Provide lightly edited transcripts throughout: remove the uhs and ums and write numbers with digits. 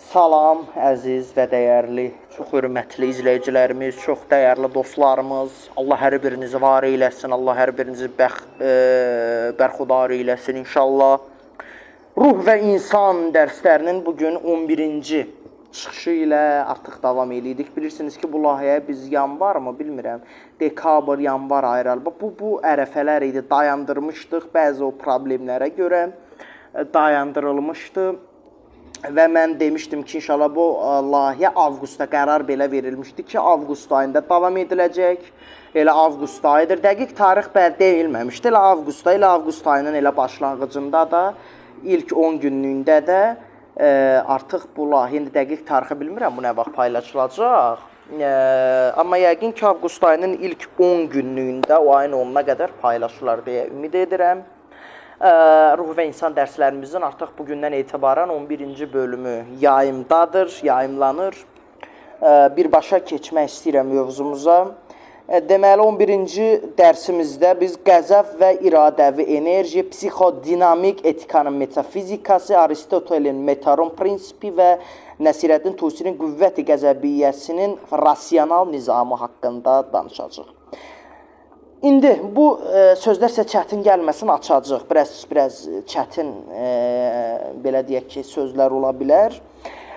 Salam, əziz və dəyərli, çox hörmətli izləyicilərimiz, çox dəyərli dostlarımız. Allah hər birinizi var eyləsin, Allah hər birinizi bərxudar eyləsin inşallah. Ruh və insan dərslərinin bugün 11-ci çıxışı ilə artıq davam edirik. Bilirsiniz ki, bu layihəyə biz yanvar mı bilmirəm, dekabr, yanvar ayıralım. Bu ərəfələr idi, dayandırmışdıq bəzi o problemlərə görə dayandırılmışdı. Və mən demişdim ki, inşallah bu layihə avqustda qərar belə verilmişdi ki, avqust ayında davam ediləcək. Elə avqust ayıdır. Dəqiq tarix deyilməmişdi. Elə avqust ayının elə başlanğıcında da, ilk 10 günlüyündə də artıq bu layihə dəqiq tarixi bilmirəm, bu nə vaxt paylaşılacaq. Amma yəqin ki, avqust ayının ilk 10 günlüyündə, o ayın 10-una qədər paylaşılar deyə ümid edirəm. Ruh və insan dərslərimizin artıq bugündən etibarən 11-ci bölümü yayımlanır. Birbaşa keçmək istəyirəm mövzumuza. Deməli, 11-ci dərsimizdə biz qəzəb və iradəvi enerji, psixodinamik etikanın metafizikası, Aristotelin Metaron prinsipi və Nəsirəddin Tusinin qüvvət-i qəzəbiyyəsinin rasional nizamı haqqında danışacaq. İndi bu sözlər sizə çətin gəlməsin, açacaq. Biraz çətin, belə deyək ki, sözlər ola bilər.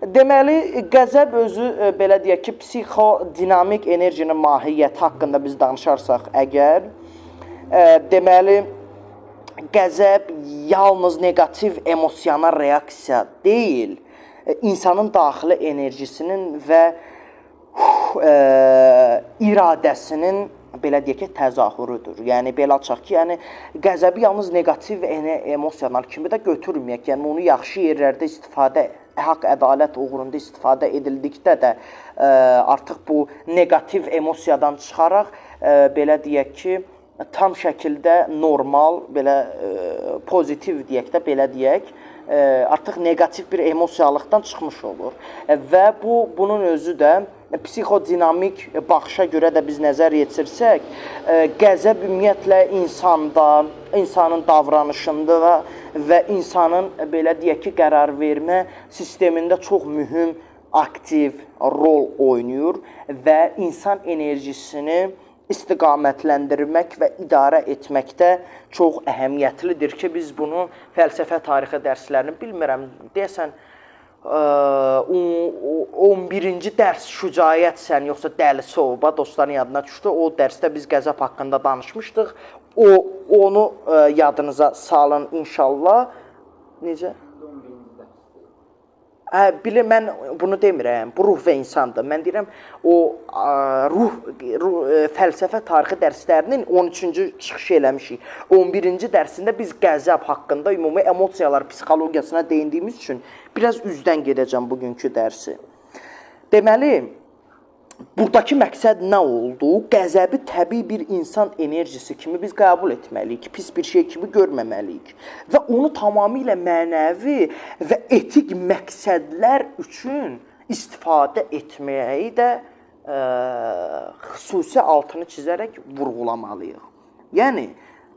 Deməli, qəzəb özü, belə deyək ki, psixodinamik enerjinin mahiyyəti haqqında biz danışarsaq əgər, deməli, qəzəb yalnız negativ emosional reaksiya deyil, insanın daxili enerjisinin və iradəsinin belə deyək ki, təzahürüdür. Yəni, belə açaq ki, qəzəbi yalnız negativ emosional kimi də götürməyək. Yəni, onu yaxşı yerlərdə istifadə, haqq, ədalət uğrunda istifadə edildikdə də artıq bu negativ emosiyadan çıxaraq, belə deyək ki, tam şəkildə normal, belə pozitiv deyək də, belə deyək, artıq negativ bir emosiyalıqdan çıxmış olur. Və bunun özü də psixodinamik baxışa görə də biz nəzər yetirsək, qəzəb ümumiyyətlə insanın davranışında və insanın, belə deyək ki, qərar vermə sistemində çox mühüm, aktiv rol oynayır və insan enerjisini istiqamətləndirmək və idarə etməkdə çox əhəmiyyətlidir ki, biz bunu fəlsəfə tarixi dərslərini bilmirəm, deyəsən, 11-ci dərs şücaət sən, yoxsa dəli soğuba dostların yadına düşdü. O dərsdə biz qəzəb haqqında danışmışdıq. Onu yadınıza salın inşallah. Necə? Mən bunu demirəm, bu ruh və insandır. Mən deyirəm, o fəlsəfə tarixi dərslərinin 13-cü çıxışı eləmişik. 11-ci dərsində biz qəzəb haqqında ümumi emosiyalar psixologiyasına deyindiyimiz üçün biraz üzdən gedəcəm bugünkü dərsi. Deməli, buradakı məqsəd nə oldu? Qəzəbi təbii bir insan enerjisi kimi biz qəbul etməliyik, pis bir şey kimi görməməliyik. Və onu tamamilə mənəvi və etik məqsədlər üçün istifadə etməyi də xüsusi altını çizərək vurğulamalıyıq. Yəni,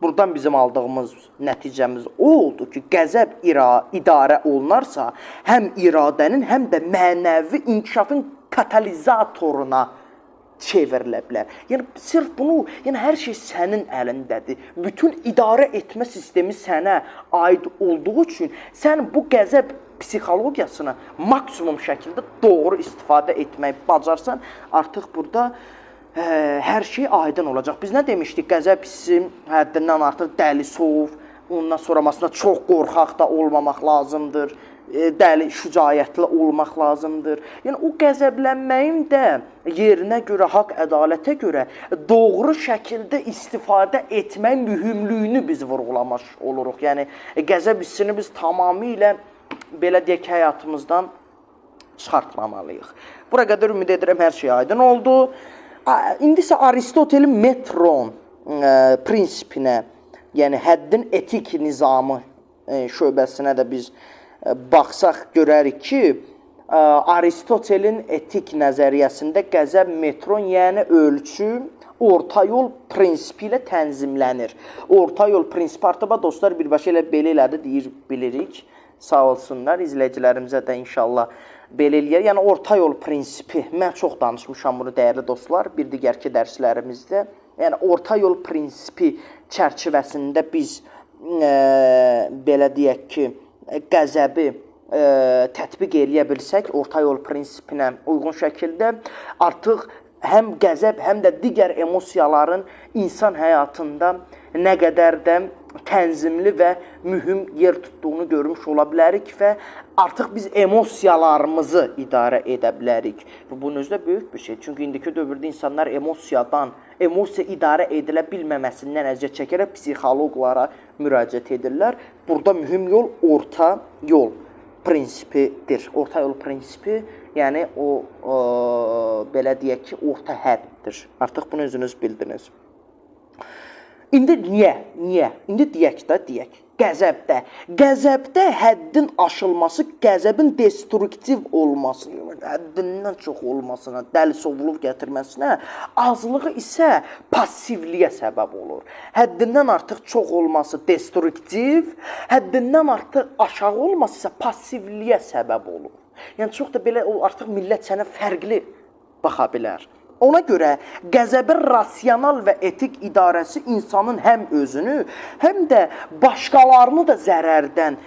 buradan bizim aldığımız nəticəmiz o oldu ki, qəzəb idarə olunarsa, həm iradənin, həm də mənəvi inkişafın katalizatoruna çevrilə bilər. Yəni, sırf bunu, hər şey sənin əlindədir. Bütün idarə etmə sistemi sənə aid olduğu üçün, sən bu qəzəb psixologiyasını maksimum şəkildə doğru istifadə etmək bacarsan, artıq burada hər şey aydın olacaq. Biz nə demişdik? Qəzəb hissi həddindən artıq dəli soğuk, ondan sonramasında çox qorxaq da olmamaq lazımdır. Dəli, şücaətli olmaq lazımdır. Yəni, o qəzəblənməyin də yerinə görə, haqq, ədalətə görə doğru şəkildə istifadə etmək mühümlüyünü biz vurğulamış oluruq. Yəni, qəzəb hissini biz tamamilə, belə deyək, həyatımızdan çıxartmamalıyıq. Bura qədər ümid edirəm, hər şey aydın oldu. İndi isə Aristotelin Metron prinsipinə, yəni həddin etik nizamı şöbəsinə də biz baxsaq görərik ki, Aristotelin etik nəzəriyyəsində qəzəb metron, yəni ölçü, orta yol prinsipi ilə tənzimlənir. Orta yol prinsipi artıq dostlar birbaşa elə belə elədi, bilirik. Sağ olsunlar, izləyicilərimizə də inşallah belə eləyər. Yəni orta yol prinsipi. Mən çox danışmışam bunu dəyərli dostlar, bir digərki dərslərimizdə. Yəni orta yol prinsipi çərçivəsində biz belə deyək ki, qəzəbi tətbiq eləyə bilsək, orta yol prinsipinə uyğun şəkildə artıq həm qəzəb, həm də digər emosiyaların insan həyatında nə qədər də tənzimli və mühüm yer tutduğunu görmüş ola bilərik və artıq biz emosiyalarımızı idarə edə bilərik. Bunun özü də böyük bir şey. Çünki indiki dövrdə insanlar emosiya idarə edilə bilməməsindən əziyyət çəkərək psixoloqlara müraciət edirlər. Burada mühüm yol orta yol prinsipidir. Orta yol prinsipi, yəni o belə deyək ki, orta hədddir. Artıq bunu özünüz bildiniz. İndi niyə? İndi deyək. Qəzəbdə həddin aşılması, qəzəbin destruktiv olmasına, həddindən çox olmasına, dəlisovluq gətirməsinə, azlığı isə passivliyə səbəb olur. Həddindən artıq çox olması destruktiv, həddindən artıq aşağı olması isə passivliyə səbəb olur. Yəni çox da belə artıq millət sənə fərqli baxa bilər. Ona görə qəzəbin rasional və etik idarəsi insanın həm özünü, həm də başqalarını da zərərdən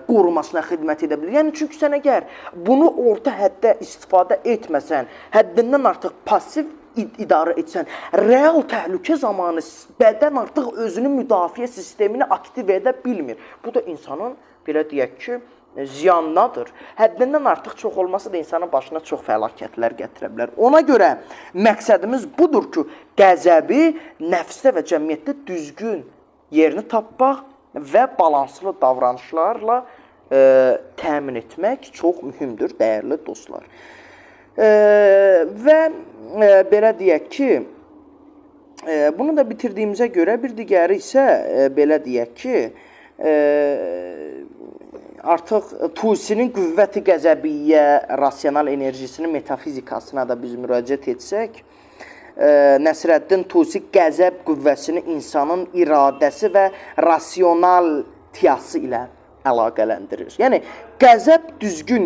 qorumasına xidmət edə bilir. Yəni, çünki sən əgər bunu orta həddə istifadə etməsən, həddindən artıq pasiv idarə etsən, real təhlükə zamanı bədən artıq özünün müdafiə sistemini aktiv edə bilmir. Bu da insanın, belə deyək ki, ziyandadır. Həddindən artıq çox olması da insanın başına çox fəlakətlər gətirə bilər. Ona görə məqsədimiz budur ki, qəzəbi nəfsdə və cəmiyyətdə düzgün yerini tapmaq və balanslı davranışlarla təmin etmək çox mühümdür, dəyərli dostlar. Və belə deyək ki, bunu da bitirdiyimizə görə bir digəri isə belə deyək ki, artıq Tusinin qüvvəti qəzəbiyyə, rasional enerjisinin metafizikasına da biz müraciət etsək, Nəsrəddin Tusi qəzəb qüvvəsini insanın iradəsi və rasionalitiyası ilə əlaqələndirir. Yəni, qəzəb düzgün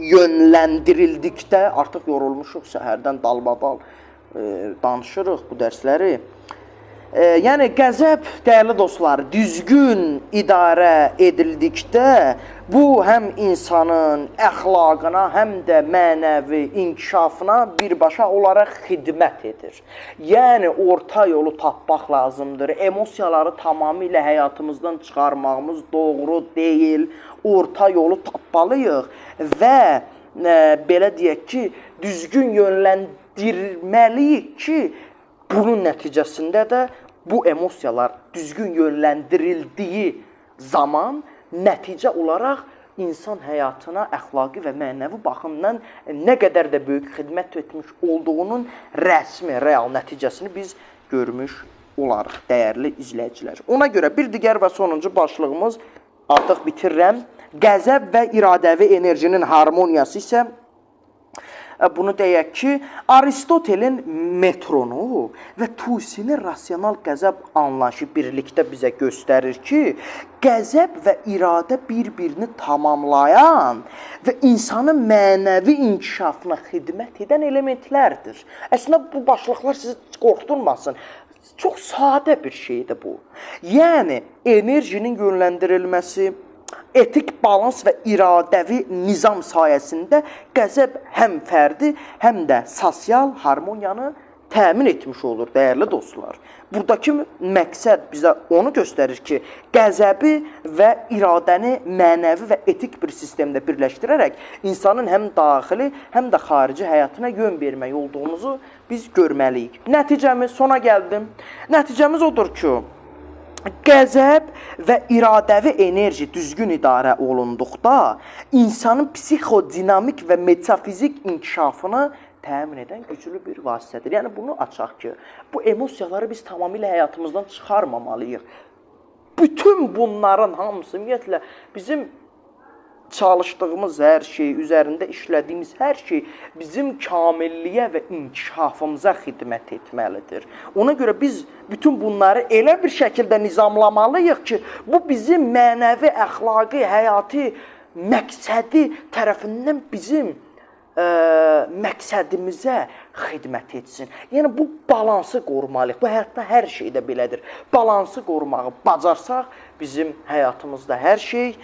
yönləndirildikdə, artıq yorulmuşuq, səhərdən dalbadal danışırıq bu dərsləri. Yəni, qəzəb, dəyərli dostlar, düzgün idarə edildikdə bu həm insanın əxlaqına, həm də mənəvi inkişafına birbaşa olaraq xidmət edir. Yəni, orta yolu tapmaq lazımdır. Emosiyaları tamamilə həyatımızdan çıxarmağımız doğru deyil. Orta yolu tapmalıyıq və belə deyək ki, düzgün yönləndirməliyik ki, bunun nəticəsində də bu emosiyalar düzgün yönləndirildiyi zaman nəticə olaraq insan həyatına əxlaqi və mənəvi baxımdan nə qədər də böyük xidmət etmiş olduğunun rəsmi, real nəticəsini biz görmüş olarıq, dəyərli izləyicilər. Ona görə bir digər və sonuncu başlığımız, artıq bitirirəm, qəzəb və iradəvi enerjinin harmoniyası isə bunu deyək ki, Aristotelin metronu və Tusinin rasional qəzəb anlayışı birlikdə bizə göstərir ki, qəzəb və iradə bir-birini tamamlayan və insanın mənəvi inkişafına xidmət edən elementlərdir. Əslində, bu başlıqlar sizi qorxdurmasın. Çox sadə bir şeydir bu. Yəni, enerjinin yönləndirilməsi, etik balans və iradəvi nizam sayəsində qəzəb həm fərdi, həm də sosial harmoniyanı təmin etmiş olur, dəyərli dostlar. Buradakı məqsəd bizə onu göstərir ki, qəzəbi və iradəni mənəvi və etik bir sistemdə birləşdirərək insanın həm daxili, həm də xarici həyatına yön vermək olduğumuzu biz görməliyik. Nəticəmiz, sona gəldim. Nəticəmiz odur ki, qəzəb və iradəvi enerji düzgün idarə olunduqda insanın psixodinamik və metafizik inkişafını təmin edən güclü bir vasitədir. Yəni, bunu açaq ki, bu emosiyaları biz tamamilə həyatımızdan çıxarmamalıyıq. Bütün bunların hamısı, ümumiyyətlə, bizim çalışdığımız hər şey, üzərində işlədiyimiz hər şey bizim kamilliyə və inkişafımıza xidmət etməlidir. Ona görə biz bütün bunları elə bir şəkildə nizamlamalıyıq ki, bu bizim mənəvi, əxlaqi, həyati məqsədi tərəfindən bizim məqsədimizə xidmət etsin. Yəni bu balansı qorumalıyıq. Bu həyatda hər şeydə belədir. Balansı qorumağı bacarsaq bizim həyatımızda hər şey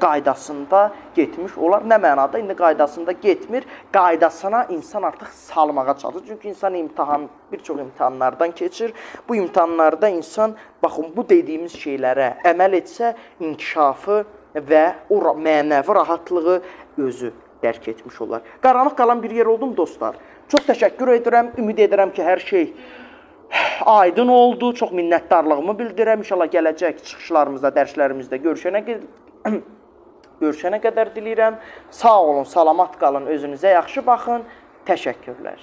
qaydasında getmiş olar. Nə mənada? İndi qaydasında getmir. Qaydasına insan artıq salmağa çalışır. Çünki insan bir çox imtahanlardan keçir. Bu imtahanlarda insan baxın bu dediyimiz şeylərə əməl etsə inkişafı və o mənəvi rahatlığı özü dərk etmiş olar. Qaranlıq qalan bir yer oldu mu dostlar? Çox təşəkkür edirəm. Ümid edirəm ki, hər şey aydın oldu. Çox minnətdarlığımı bildirəm. İnşallah gələcək çıxışlarımızda, dərslərimizdə görüşənə qədər diləyirəm. Sağ olun, salamat qalın, özünüzə yaxşı baxın. Təşəkkürlər.